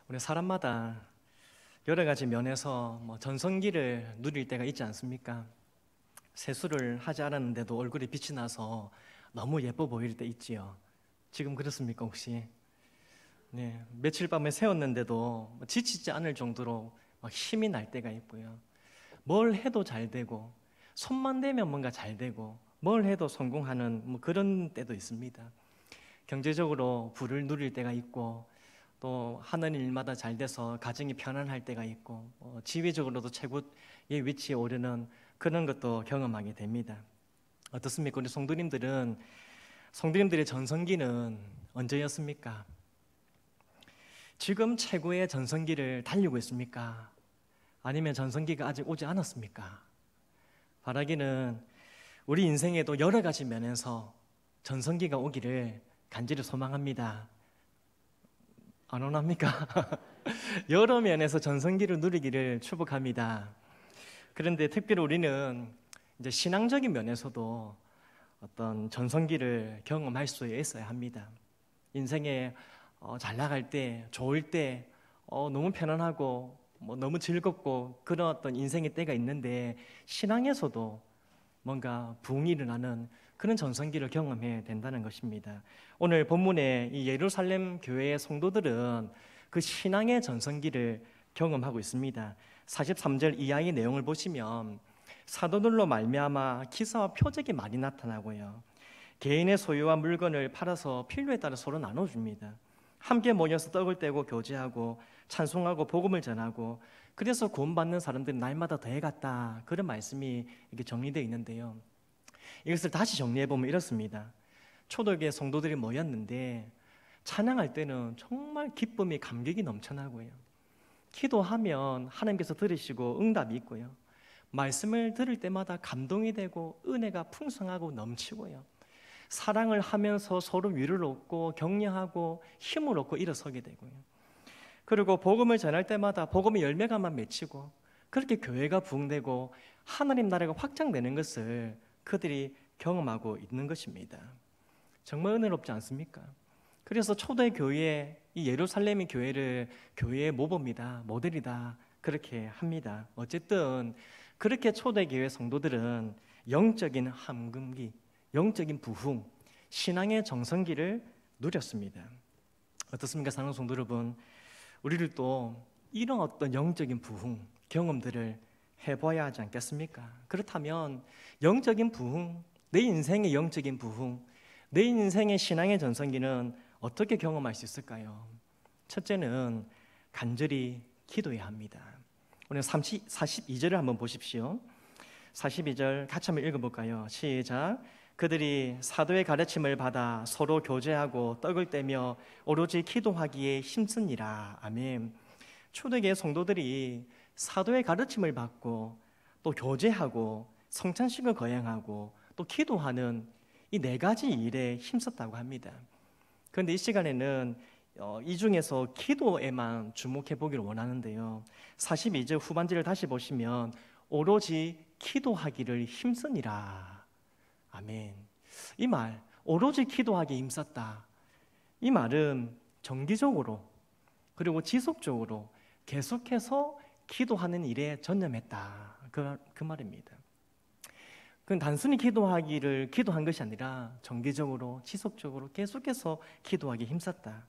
우리 사람마다 여러 가지 면에서 전성기를 누릴 때가 있지 않습니까? 세수를 하지 않았는데도 얼굴에 빛이 나서 너무 예뻐 보일 때 있지요. 지금 그렇습니까 혹시? 네, 며칠 밤에 새웠는데도 지치지 않을 정도로 힘이 날 때가 있고요. 뭘 해도 잘 되고 손만 대면 뭔가 잘 되고 뭘 해도 성공하는 그런 때도 있습니다. 경제적으로 부를 누릴 때가 있고 또 하는 일마다 잘 돼서 가정이 편안할 때가 있고 지위적으로도 최고의 위치에 오르는 그런 것도 경험하게 됩니다. 어떻습니까? 우리 성도님들의 전성기는 언제였습니까? 지금 최고의 전성기를 달리고 있습니까? 아니면 전성기가 아직 오지 않았습니까? 바라기는 우리 인생에도 여러 가지 면에서 전성기가 오기를 간절히 소망합니다. 안 원합니까? 여러 면에서 전성기를 누리기를 축복합니다. 그런데 특별히 우리는 이제 신앙적인 면에서도 어떤 전성기를 경험할 수 있어야 합니다. 인생에 잘 나갈 때, 좋을 때, 너무 편안하고 너무 즐겁고 그런 어떤 인생의 때가 있는데 신앙에서도 뭔가 부흥이 일어나는 그런 전성기를 경험해야 된다는 것입니다. 오늘 본문의 이 예루살렘 교회의 성도들은 그 신앙의 전성기를 경험하고 있습니다. 43절 이하의 내용을 보시면 사도들로 말미암아 기사와 표적이 많이 나타나고요. 개인의 소유와 물건을 팔아서 필요에 따라 서로 나눠줍니다. 함께 모여서 떡을 떼고 교제하고 찬송하고 복음을 전하고 그래서 구원받는 사람들이 날마다 더해갔다. 그런 말씀이 이렇게 정리되어 있는데요. 이것을 다시 정리해보면 이렇습니다. 초대교회 성도들이 모였는데 찬양할 때는 정말 기쁨이 감격이 넘쳐나고요. 기도하면 하나님께서 들으시고 응답이 있고요. 말씀을 들을 때마다 감동이 되고 은혜가 풍성하고 넘치고요. 사랑을 하면서 서로 위로를 얻고 격려하고 힘을 얻고 일어서게 되고요. 그리고 복음을 전할 때마다 복음의 열매가만 맺히고 그렇게 교회가 부흥되고 하나님 나라가 확장되는 것을 그들이 경험하고 있는 것입니다. 정말 은혜롭지 않습니까? 그래서 초대 교회, 이 예루살렘의 교회를 교회의 모범이다, 모델이다 그렇게 합니다. 어쨌든 그렇게 초대 교회 성도들은 영적인 함금기, 영적인 부흥, 신앙의 정성기를 누렸습니다. 어떻습니까, 사랑하는 성도 여러분? 우리들도 이런 어떤 영적인 부흥 경험들을 해봐야 하지 않겠습니까? 그렇다면 영적인 부흥, 내 인생의 영적인 부흥, 내 인생의 신앙의 전성기는 어떻게 경험할 수 있을까요? 첫째는 간절히 기도해야 합니다. 오늘 42절을 한번 보십시오. 42절 같이 한번 읽어볼까요? 시작. 그들이 사도의 가르침을 받아 서로 교제하고 떡을 떼며 오로지 기도하기에 힘쓰니라. 아멘. 초대교회 성도들이 사도의 가르침을 받고 또 교제하고 성찬식을 거행하고 또 기도하는 이 네 가지 일에 힘썼다고 합니다. 그런데 이 시간에는 이 중에서 기도에만 주목해 보기를 원하는데요. 42절 후반절을 다시 보시면 오로지 기도하기를 힘쓰니라. 아멘. 이 말, 오로지 기도하기에 힘썼다. 이 말은 정기적으로 그리고 지속적으로 계속해서 기도하는 일에 전념했다. 그 말입니다. 그건 단순히 기도한 것이 아니라 정기적으로 지속적으로 계속해서 기도하기에 힘썼다.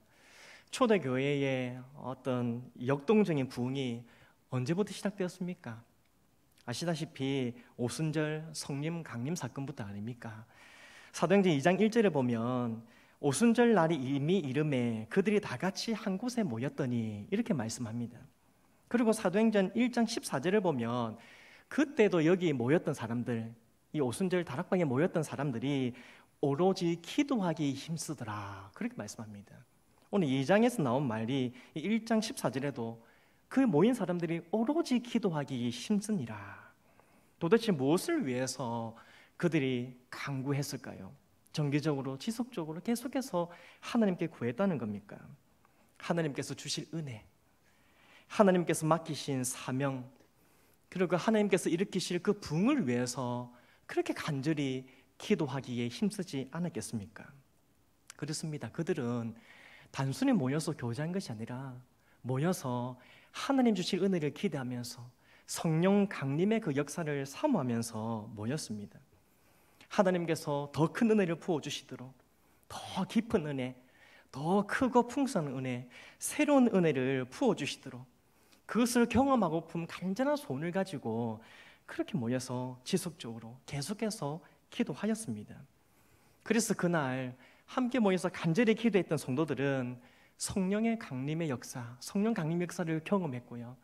초대교회의 어떤 역동적인 부흥이 언제부터 시작되었습니까? 아시다시피 오순절 성림 강림 사건부터 아닙니까? 사도행전 2장 1절에 보면 오순절 날이 이미 이름에 그들이 다 같이 한 곳에 모였더니 이렇게 말씀합니다. 그리고 사도행전 1장 14절을 보면 그때도 여기 모였던 사람들, 이 오순절 다락방에 모였던 사람들이 오로지 기도하기 힘쓰더라 그렇게 말씀합니다. 오늘 2장에서 나온 말이 1장 14절에도 그 모인 사람들이 오로지 기도하기 힘쓰니라. 도대체 무엇을 위해서 그들이 간구했을까요? 정기적으로 지속적으로 계속해서 하나님께 구했다는 겁니까? 하나님께서 주실 은혜, 하나님께서 맡기신 사명, 그리고 하나님께서 일으키실 그 부흥을 위해서 그렇게 간절히 기도하기에 힘쓰지 않았겠습니까? 그렇습니다. 그들은 단순히 모여서 교제한 것이 아니라 모여서 하나님 주실 은혜를 기대하면서 성령 강림의 그 역사를 사모하면서 모였습니다. 하나님께서 더 큰 은혜를 부어주시도록, 더 깊은 은혜, 더 크고 풍성한 은혜, 새로운 은혜를 부어주시도록 그것을 경험하고픈 간절한 소원을 가지고 그렇게 모여서 지속적으로 계속해서 기도하였습니다. 그래서 그날 함께 모여서 간절히 기도했던 성도들은 성령의 강림의 역사, 성령 강림 역사를 경험했고요.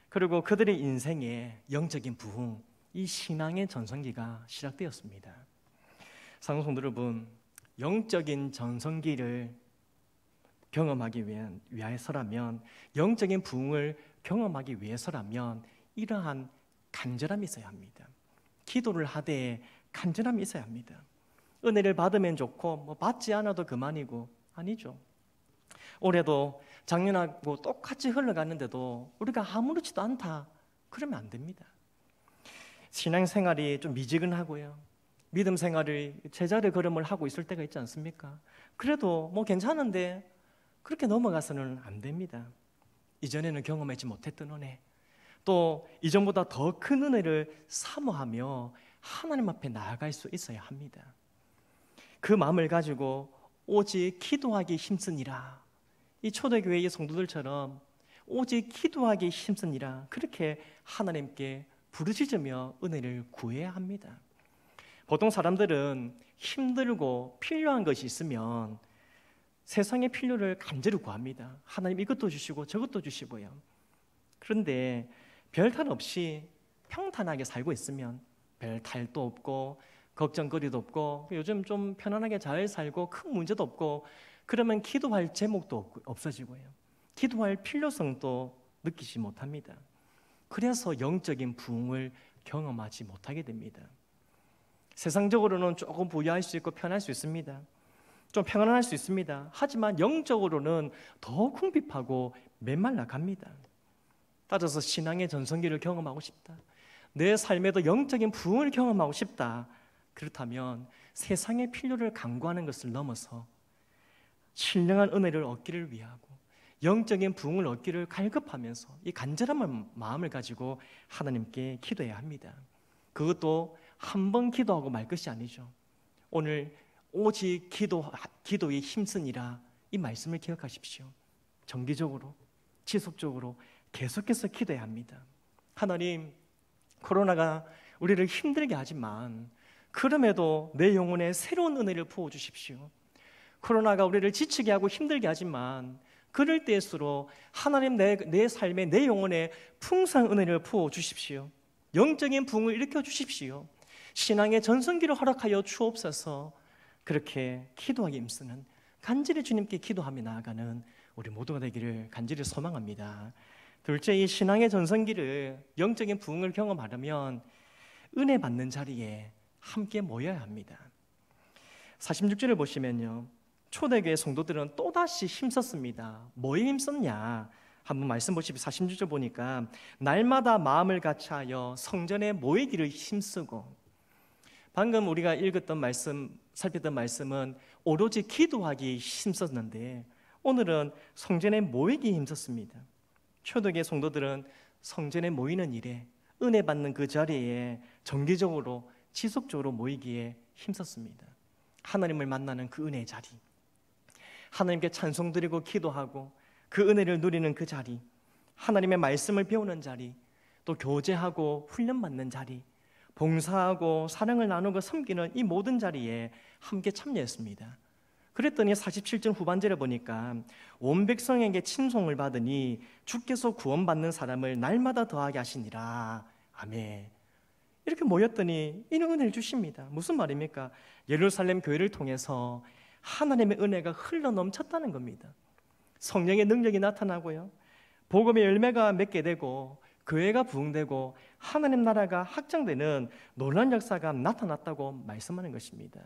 그리고 그들의 인생에 영적인 부흥, 이 신앙의 전성기가 시작되었습니다. 사랑하는 성도 여러분, 영적인 전성기를 경험하기 위해서라면, 영적인 부흥을 경험하기 위해서라면 이러한 간절함이 있어야 합니다. 기도를 하되 간절함이 있어야 합니다. 은혜를 받으면 좋고 받지 않아도 그만이고 아니죠. 올해도 작년하고 똑같이 흘러갔는데도 우리가 아무렇지도 않다 그러면 안 됩니다. 신앙생활이 좀 미지근하고요, 믿음 생활을 제자리 걸음을 하고 있을 때가 있지 않습니까? 그래도 괜찮은데 그렇게 넘어가서는 안 됩니다. 이전에는 경험하지 못했던 은혜, 또 이전보다 더 큰 은혜를 사모하며 하나님 앞에 나아갈 수 있어야 합니다. 그 마음을 가지고 오직 기도하기 힘쓰니라, 이 초대교회의 성도들처럼 오직 기도하기 힘쓰니라, 그렇게 하나님께 부르짖으며 은혜를 구해야 합니다. 보통 사람들은 힘들고 필요한 것이 있으면 세상의 필요를 간절히 구합니다. 하나님 이것도 주시고 저것도 주시고요. 그런데 별탈 없이 평탄하게 살고 있으면, 별 탈도 없고 걱정거리도 없고 요즘 좀 편안하게 잘 살고 큰 문제도 없고, 그러면 기도할 제목도 없어지고요, 기도할 필요성도 느끼지 못합니다. 그래서 영적인 부흥을 경험하지 못하게 됩니다. 세상적으로는 조금 부유할 수 있고 편할 수 있습니다. 좀 평안할 수 있습니다. 하지만 영적으로는 더 궁핍하고 메말라 갑니다. 따라서 신앙의 전성기를 경험하고 싶다, 내 삶에도 영적인 부흥을 경험하고 싶다, 그렇다면 세상의 필요를 간구하는 것을 넘어서 신령한 은혜를 얻기를 위하고 영적인 부흥을 얻기를 갈급하면서 이 간절한 마음을 가지고 하나님께 기도해야 합니다. 그것도 한 번 기도하고 말 것이 아니죠. 오늘 오직 기도에 힘쓰니라, 이 말씀을 기억하십시오. 정기적으로 지속적으로 계속해서 기도해야 합니다. 하나님, 코로나가 우리를 힘들게 하지만 그럼에도 내 영혼에 새로운 은혜를 부어주십시오. 코로나가 우리를 지치게 하고 힘들게 하지만 그럴 때일수록 하나님 내 삶에, 내 영혼에 풍성한 은혜를 부어주십시오. 영적인 부흥을 일으켜 주십시오. 신앙의 전성기를 허락하여 주옵소서. 그렇게 기도하기 힘쓰는, 간절히 주님께 기도하며 나아가는 우리 모두가 되기를 간절히 소망합니다. 둘째, 이 신앙의 전성기를, 영적인 부흥을 경험하려면 은혜 받는 자리에 함께 모여야 합니다. 46절을 보시면요, 초대교회 성도들은 또다시 힘썼습니다. 뭐에 힘썼냐? 한번 말씀 보시면 46절 보니까 날마다 마음을 같이하여 성전에 모이기를 힘쓰고, 방금 우리가 읽었던 말씀, 살폈던 말씀은 오로지 기도하기 힘썼는데 오늘은 성전에 모이기에 힘썼습니다. 초대교회 성도들은 성전에 모이는 일에, 은혜 받는 그 자리에 정기적으로 지속적으로 모이기에 힘썼습니다. 하나님을 만나는 그 은혜의 자리, 하나님께 찬송 드리고 기도하고 그 은혜를 누리는 그 자리, 하나님의 말씀을 배우는 자리, 또 교제하고 훈련받는 자리, 봉사하고 사랑을 나누고 섬기는 이 모든 자리에 함께 참여했습니다. 그랬더니 47절 후반절에 보니까 온 백성에게 친송을 받으니 주께서 구원받는 사람을 날마다 더하게 하시니라. 아멘. 이렇게 모였더니 이는 은혜를 주십니다. 무슨 말입니까? 예루살렘 교회를 통해서 하나님의 은혜가 흘러넘쳤다는 겁니다. 성령의 능력이 나타나고요, 복음의 열매가 맺게 되고 교회가 부흥되고 하나님 나라가 확장되는 놀라운 역사가 나타났다고 말씀하는 것입니다.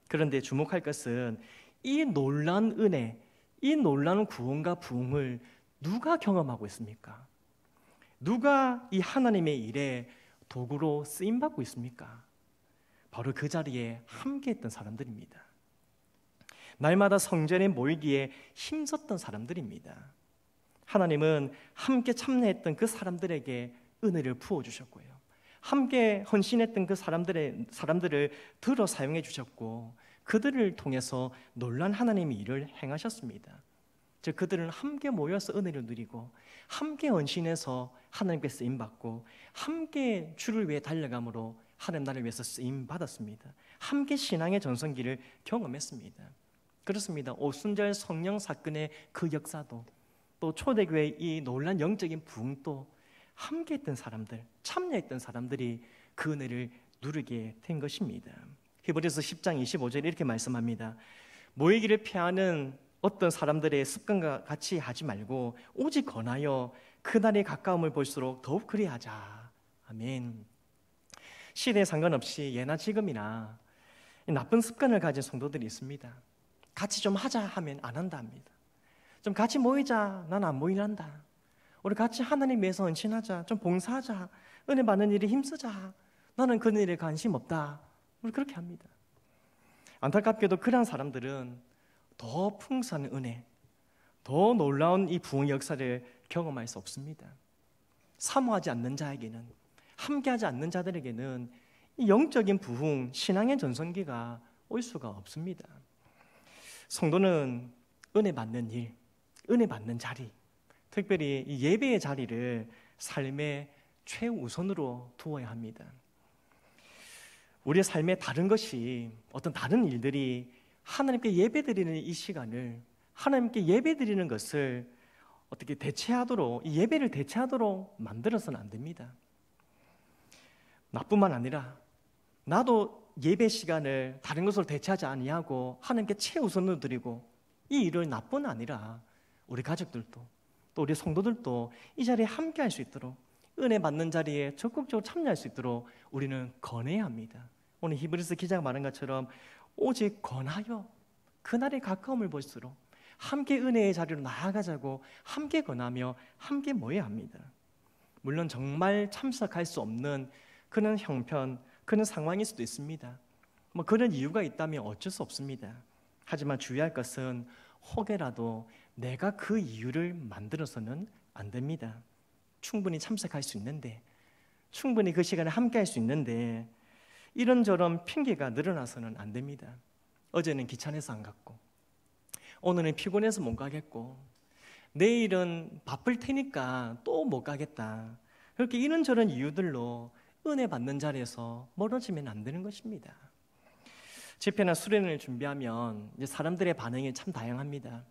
그런데 주목할 것은 이 놀라운 은혜, 이 놀라운 구원과 부흥을 누가 경험하고 있습니까? 누가 이 하나님의 일에 도구로 쓰임받고 있습니까? 바로 그 자리에 함께했던 사람들입니다. 날마다 성전에 모이기에 힘썼던 사람들입니다. 하나님은 함께 참여했던 그 사람들에게 은혜를 부어주셨고요. 함께 헌신했던 그 사람들을 들어 사용해 주셨고, 그들을 통해서 놀란 하나님의 일을 행하셨습니다. 즉 그들은 함께 모여서 은혜를 누리고, 함께 헌신해서 하나님께 쓰임받고, 함께 주를 위해 달려감으로 하나님 나라를 위해서 쓰임받았습니다. 함께 신앙의 전성기를 경험했습니다. 그렇습니다. 오순절 성령 사건의 그 역사도, 또 초대교회의 이 놀란 영적인 부흥도 함께했던 사람들, 참여했던 사람들이 그 은혜를 누리게 된 것입니다. 히브리서 10장 25절에 이렇게 말씀합니다. 모이기를 피하는 어떤 사람들의 습관과 같이 하지 말고 오직 권하여 그날의 가까움을 볼수록 더욱 그리하자. 아멘. 시대에 상관없이 예나 지금이나 나쁜 습관을 가진 성도들이 있습니다. 같이 좀 하자 하면 안 한다 합니다. 좀 같이 모이자, 난 안 모이란다. 우리 같이 하나님 위해서 헌신하자, 좀 봉사하자, 은혜 받는 일에 힘쓰자, 나는 그 일에 관심 없다. 우리 그렇게 합니다. 안타깝게도 그런 사람들은 더 풍성한 은혜, 더 놀라운 이 부흥의 역사를 경험할 수 없습니다. 사모하지 않는 자에게는, 함께하지 않는 자들에게는 이 영적인 부흥, 신앙의 전성기가 올 수가 없습니다. 성도는 은혜 받는 일, 은혜 받는 자리, 특별히 이 예배의 자리를 삶의 최우선으로 두어야 합니다. 우리의 삶에 다른 것이, 어떤 다른 일들이 하나님께 예배드리는 이 시간을, 하나님께 예배드리는 것을 어떻게 대체하도록, 이 예배를 대체하도록 만들어서는 안 됩니다. 나뿐만 아니라 나도 예배 시간을 다른 것으로 대체하지 아니하고 하나님께 최우선으로 드리고, 이 일을 나뿐 아니라 우리 가족들도, 또 우리 성도들도 이 자리에 함께 할 수 있도록, 은혜 받는 자리에 적극적으로 참여할 수 있도록 우리는 권해야 합니다. 오늘 히브리서 기자가 말한 것처럼 오직 권하여 그날의 가까움을 볼수록 함께 은혜의 자리로 나아가자고 함께 권하며 함께 모여야 합니다. 물론 정말 참석할 수 없는 그런 형편, 그런 상황일 수도 있습니다. 그런 이유가 있다면 어쩔 수 없습니다. 하지만 주의할 것은 혹여라도 내가 그 이유를 만들어서는 안 됩니다. 충분히 참석할 수 있는데, 충분히 그 시간에 함께 할 수 있는데 이런저런 핑계가 늘어나서는 안 됩니다. 어제는 귀찮아서 안 갔고, 오늘은 피곤해서 못 가겠고, 내일은 바쁠 테니까 또 못 가겠다. 그렇게 이런저런 이유들로 은혜 받는 자리에서 멀어지면 안 되는 것입니다. 집회나 수련회를 준비하면 이제 사람들의 반응이 참 다양합니다.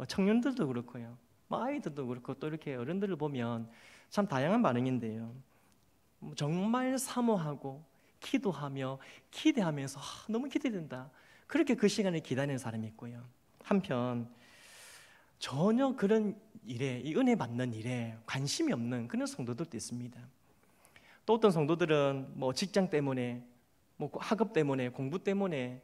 청년들도 그렇고요, 아이들도 그렇고, 또 이렇게 어른들을 보면 참 다양한 반응인데요. 정말 사모하고 기도하며 기대하면서 너무 기대된다, 그렇게 그 시간을 기다리는 사람이 있고요. 한편 전혀 그런 일에, 이 은혜 받는 일에 관심이 없는 그런 성도들도 있습니다. 또 어떤 성도들은 직장 때문에, 학업 때문에, 공부 때문에,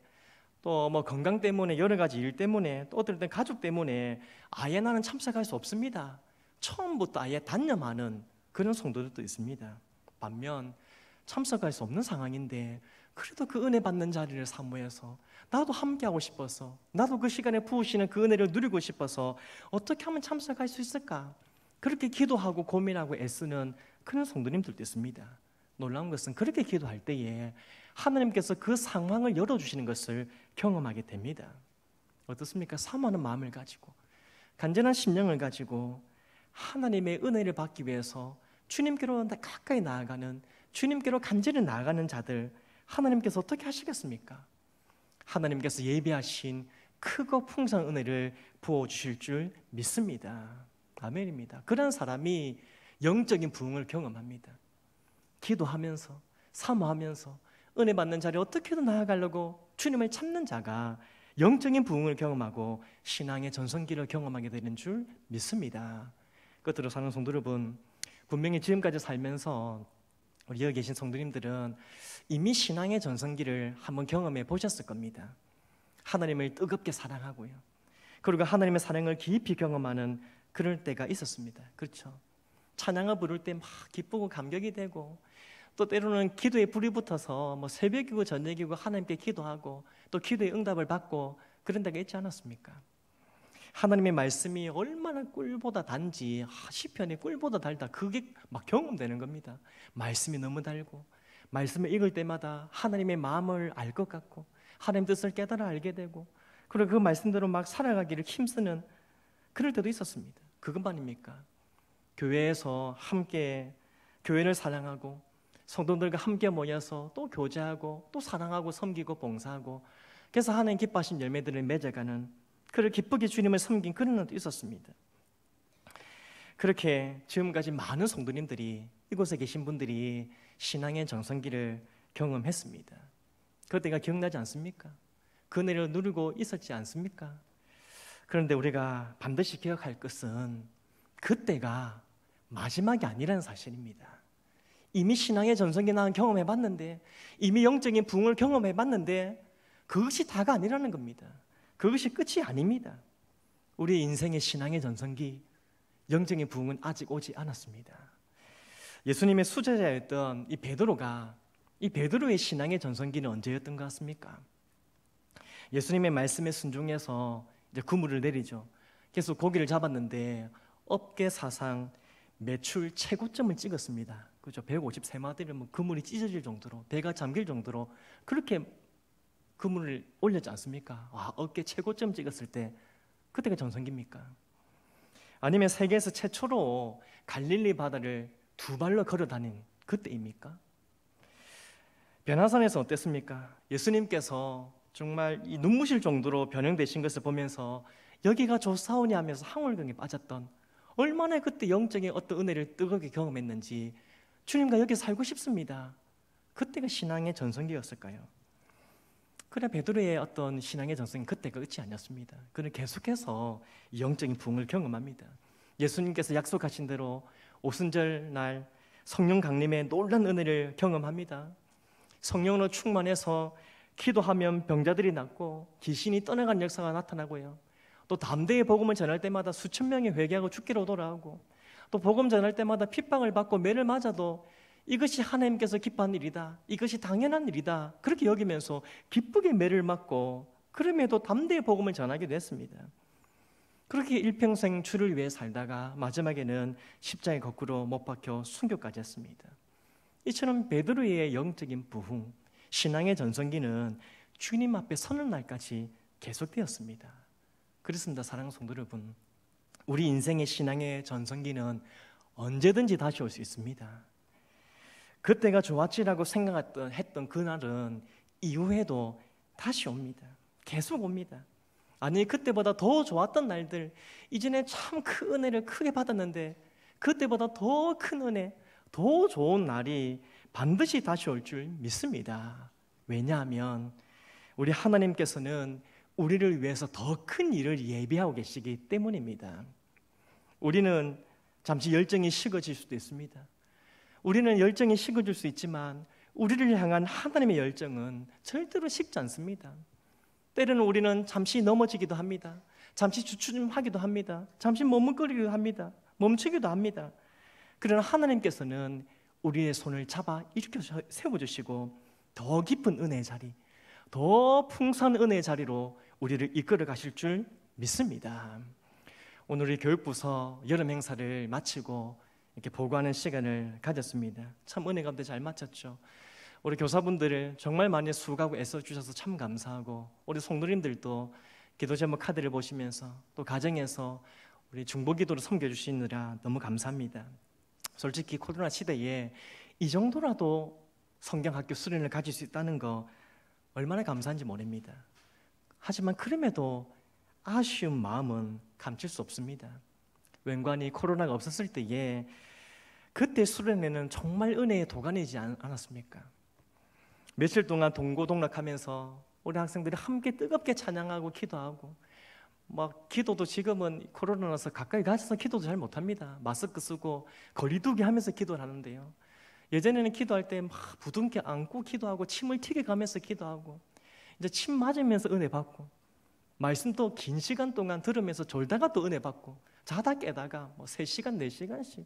또 건강 때문에, 여러 가지 일 때문에, 또 어떨 땐 가족 때문에 아예 나는 참석할 수 없습니다, 처음부터 아예 단념하는 그런 성도들도 있습니다. 반면 참석할 수 없는 상황인데 그래도 그 은혜 받는 자리를 사모해서 나도 함께하고 싶어서, 나도 그 시간에 부으시는 그 은혜를 누리고 싶어서 어떻게 하면 참석할 수 있을까, 그렇게 기도하고 고민하고 애쓰는 그런 성도님들도 있습니다. 놀라운 것은 그렇게 기도할 때에 하나님께서 그 상황을 열어주시는 것을 경험하게 됩니다. 어떻습니까? 사모하는 마음을 가지고, 간절한 심령을 가지고 하나님의 은혜를 받기 위해서 주님께로 가까이 나아가는, 주님께로 간절히 나아가는 자들, 하나님께서 어떻게 하시겠습니까? 하나님께서 예비하신 크고 풍성한 은혜를 부어주실 줄 믿습니다. 아멘입니다. 그런 사람이 영적인 부흥을 경험합니다. 기도하면서, 사모하면서 은혜 받는 자리에 어떻게든 나아가려고 주님을 찾는 자가 영적인 부흥을 경험하고 신앙의 전성기를 경험하게 되는 줄 믿습니다. 끝으로 사는 성도 여러분, 분명히 지금까지 살면서 우리 여기 계신 성도님들은 이미 신앙의 전성기를 한번 경험해 보셨을 겁니다. 하나님을 뜨겁게 사랑하고요, 그리고 하나님의 사랑을 깊이 경험하는 그럴 때가 있었습니다. 그렇죠? 찬양을 부를 때 막 기쁘고 감격이 되고, 또 때로는 기도에 불이 붙어서 새벽이고 저녁이고 하나님께 기도하고 또 기도의 응답을 받고 그런 때가 있지 않았습니까? 하나님의 말씀이 얼마나 꿀보다 단지 시편이 꿀보다 달다, 그게 막 경험되는 겁니다. 말씀이 너무 달고 말씀을 읽을 때마다 하나님의 마음을 알 것 같고 하나님 뜻을 깨달아 알게 되고, 그리고 그 말씀대로 막 살아가기를 힘쓰는 그럴 때도 있었습니다. 그것만입니까? 교회에서 함께 교회를 사랑하고 성도들과 함께 모여서 또 교제하고 또 사랑하고 섬기고 봉사하고, 그래서 하나님 기뻐하신 열매들을 맺어가는, 그를 기쁘게 주님을 섬긴 그런 날도 있었습니다. 그렇게 지금까지 많은 성도님들이, 이곳에 계신 분들이 신앙의 정성기를 경험했습니다. 그때가 기억나지 않습니까? 그 은혜를 누리고 있었지 않습니까? 그런데 우리가 반드시 기억할 것은 그때가 마지막이 아니라는 사실입니다. 이미 신앙의 전성기 난 경험해봤는데, 이미 영적인 부흥을 경험해봤는데 그것이 다가 아니라는 겁니다. 그것이 끝이 아닙니다. 우리 인생의 신앙의 전성기, 영적인 부흥은 아직 오지 않았습니다. 예수님의 수제자였던 이 베드로의 신앙의 전성기는 언제였던 것 같습니까? 예수님의 말씀에 순종해서 이제 그물을 내리죠. 계속 고기를 잡았는데 업계 사상 매출 최고점을 찍었습니다. 그죠? 153마디를 뭐 그물이 찢어질 정도로, 배가 잠길 정도로 그렇게 그물을 올렸지 않습니까? 와, 업계 최고점 찍었을 때 그때가 전성기입니까? 아니면 세계에서 최초로 갈릴리 바다를 두 발로 걸어 다닌 그때입니까? 변화산에서 어땠습니까? 예수님께서 정말 이 눈부실 정도로 변형되신 것을 보면서 여기가 좋사오니 하면서 황홀경에 빠졌던, 얼마나 그때 영적인 어떤 은혜를 뜨겁게 경험했는지, 주님과 여기 살고 싶습니다. 그때가 신앙의 전성기였을까요? 그래, 베드로의 어떤 신앙의 전성기 그때가 끝이 아니었습니다. 그는 계속해서 영적인 부흥을 경험합니다. 예수님께서 약속하신 대로 오순절 날 성령 강림의 놀라운 은혜를 경험합니다. 성령으로 충만해서 기도하면 병자들이 낫고 귀신이 떠나간 역사가 나타나고요. 또 담대히 복음을 전할 때마다 수천 명이 회개하고 주께로 돌아오고, 또 복음 전할 때마다 핍박을 받고 매를 맞아도 이것이 하나님께서 기뻐한 일이다, 이것이 당연한 일이다, 그렇게 여기면서 기쁘게 매를 맞고 그럼에도 담대히 복음을 전하게 됐습니다. 그렇게 일평생 주를 위해 살다가 마지막에는 십자가에 거꾸로 못 박혀 순교까지 했습니다. 이처럼 베드로의 영적인 부흥, 신앙의 전성기는 주님 앞에 서는 날까지 계속되었습니다. 그렇습니다. 사랑하는 성도 여러분, 우리 인생의 신앙의 전성기는 언제든지 다시 올 수 있습니다. 그때가 좋았지라고 생각했던 그날은 이후에도 다시 옵니다. 계속 옵니다. 아니, 그때보다 더 좋았던 날들, 이전에 참 큰 은혜를 크게 받았는데 그때보다 더 큰 은혜, 더 좋은 날이 반드시 다시 올 줄 믿습니다. 왜냐하면 우리 하나님께서는 우리를 위해서 더 큰 일을 예비하고 계시기 때문입니다. 우리는 잠시 열정이 식어질 수도 있습니다. 우리는 열정이 식어질 수 있지만 우리를 향한 하나님의 열정은 절대로 식지 않습니다. 때로는 우리는 잠시 넘어지기도 합니다. 잠시 주춤하기도 합니다. 잠시 머뭇거리기도 합니다. 멈추기도 합니다. 그러나 하나님께서는 우리의 손을 잡아 일으켜 세워주시고 더 깊은 은혜의 자리, 더 풍성한 은혜의 자리로 우리를 이끌어 가실 줄 믿습니다. 오늘 우리 교육부서 여름 행사를 마치고 이렇게 보고하는 시간을 가졌습니다. 참 은혜 가운데 잘 마쳤죠. 우리 교사분들을 정말 많이 수고하고 애써주셔서 참 감사하고, 우리 성도님들도 기도 제목 카드를 보시면서 또 가정에서 우리 중보기도로 섬겨주시느라 너무 감사합니다. 솔직히 코로나 시대에 이 정도라도 성경학교 수련을 가질 수 있다는 거 얼마나 감사한지 모릅니다. 하지만 그럼에도 아쉬운 마음은 감출 수 없습니다. 웬관히 코로나가 없었을 때에 그때 수련회는 정말 은혜의 도가니지 않았습니까? 며칠 동안 동고동락하면서 우리 학생들이 함께 뜨겁게 찬양하고 기도하고, 막 기도도 지금은 코로나라서 가까이 가셔서 기도도 잘 못합니다. 마스크 쓰고 거리두기 하면서 기도를 하는데요, 예전에는 기도할 때 막 부둥켜 안고 기도하고 침을 튀겨 가면서 기도하고, 이제 침 맞으면서 은혜 받고, 말씀도 긴 시간 동안 들으면서 졸다가 또 은혜 받고, 자다 깨다가 뭐 3시간 4시간씩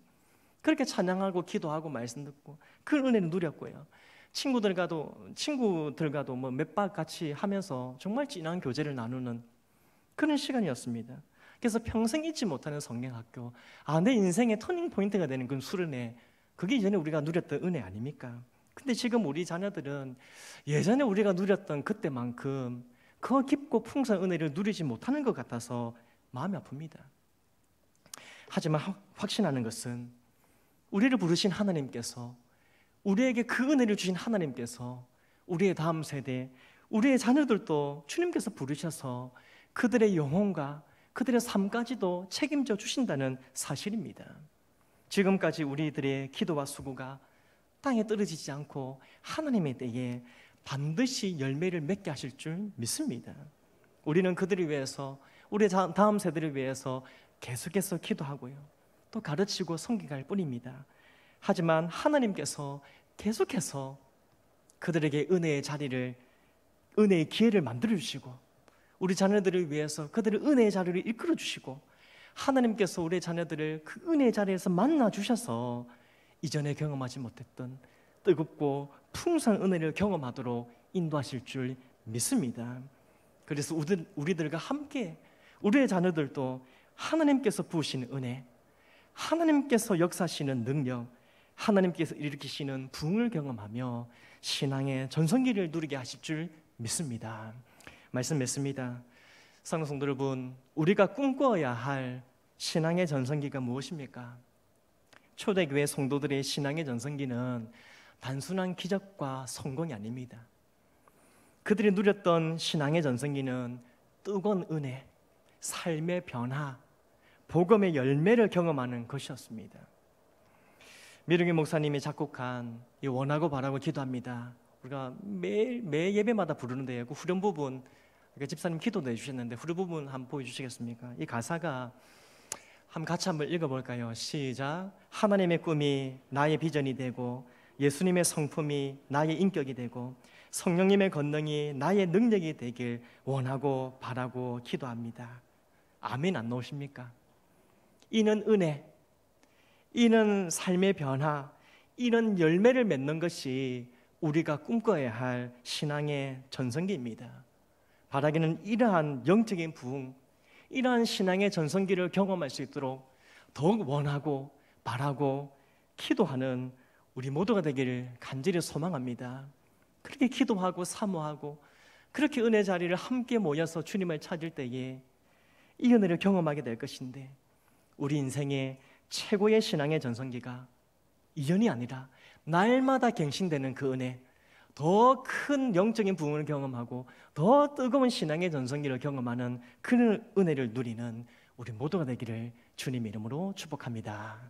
그렇게 찬양하고 기도하고 말씀 듣고 그 은혜를 누렸고요. 친구들과도 뭐 몇 박 같이 하면서 정말 진한 교제를 나누는 그런 시간이었습니다. 그래서 평생 잊지 못하는 성경학교, 내 인생의 터닝 포인트가 되는 그 수련회, 그게 이전에 우리가 누렸던 은혜 아닙니까? 근데 지금 우리 자녀들은 예전에 우리가 누렸던 그때만큼 그 깊고 풍성한 은혜를 누리지 못하는 것 같아서 마음이 아픕니다. 하지만 확신하는 것은 우리를 부르신 하나님께서, 우리에게 그 은혜를 주신 하나님께서 우리의 다음 세대, 우리의 자녀들도 주님께서 부르셔서 그들의 영혼과 그들의 삶까지도 책임져 주신다는 사실입니다. 지금까지 우리들의 기도와 수고가 땅에 떨어지지 않고 하나님의 때에 반드시 열매를 맺게 하실 줄 믿습니다. 우리는 그들을 위해서, 우리 다음 세대를 위해서 계속해서 기도하고요, 또 가르치고 섬기갈 뿐입니다. 하지만 하나님께서 계속해서 그들에게 은혜의 자리를, 은혜의 기회를 만들어 주시고, 우리 자녀들을 위해서 그들의 은혜의 자리를 이끌어 주시고, 하나님께서 우리 자녀들을 그 은혜의 자리에서 만나 주셔서 이전에 경험하지 못했던 뜨겁고 풍성한 은혜를 경험하도록 인도하실 줄 믿습니다. 그래서 우리들과 함께 우리의 자녀들도 하나님께서 부으시는 은혜, 하나님께서 역사하시는 능력, 하나님께서 일으키시는 부흥을 경험하며 신앙의 전성기를 누리게 하실 줄 믿습니다. 말씀 맺습니다. 사랑하는 성도 여러분, 우리가 꿈꿔야 할 신앙의 전성기가 무엇입니까? 초대교회 성도들의 신앙의 전성기는 단순한 기적과 성공이 아닙니다. 그들이 누렸던 신앙의 전성기는 뜨거운 은혜, 삶의 변화, 복음의 열매를 경험하는 것이었습니다. 미령의 목사님이 작곡한 이 원하고 바라고 기도합니다. 우리가 매 예배마다 부르는데요, 그 후렴 부분, 집사님 기도도 해주셨는데 후렴 부분 한번 보여주시겠습니까? 이 가사가 같이 한번 읽어볼까요? 시작. 하나님의 꿈이 나의 비전이 되고, 예수님의 성품이 나의 인격이 되고, 성령님의 권능이 나의 능력이 되길 원하고 바라고 기도합니다. 아멘 안 나오십니까? 이는 은혜, 이는 삶의 변화, 이는 열매를 맺는 것이 우리가 꿈꿔야 할 신앙의 전성기입니다. 바라기는 이러한 영적인 부흥, 이러한 신앙의 전성기를 경험할 수 있도록 더욱 원하고 바라고 기도하는 우리 모두가 되기를 간절히 소망합니다. 그렇게 기도하고 사모하고 그렇게 은혜 자리를 함께 모여서 주님을 찾을 때에 이 은혜를 경험하게 될 것인데, 우리 인생의 최고의 신앙의 전성기가 이전이 아니라 날마다 갱신되는 그 은혜, 더 큰 영적인 부흥을 경험하고 더 뜨거운 신앙의 전성기를 경험하는 그 은혜를 누리는 우리 모두가 되기를 주님 이름으로 축복합니다.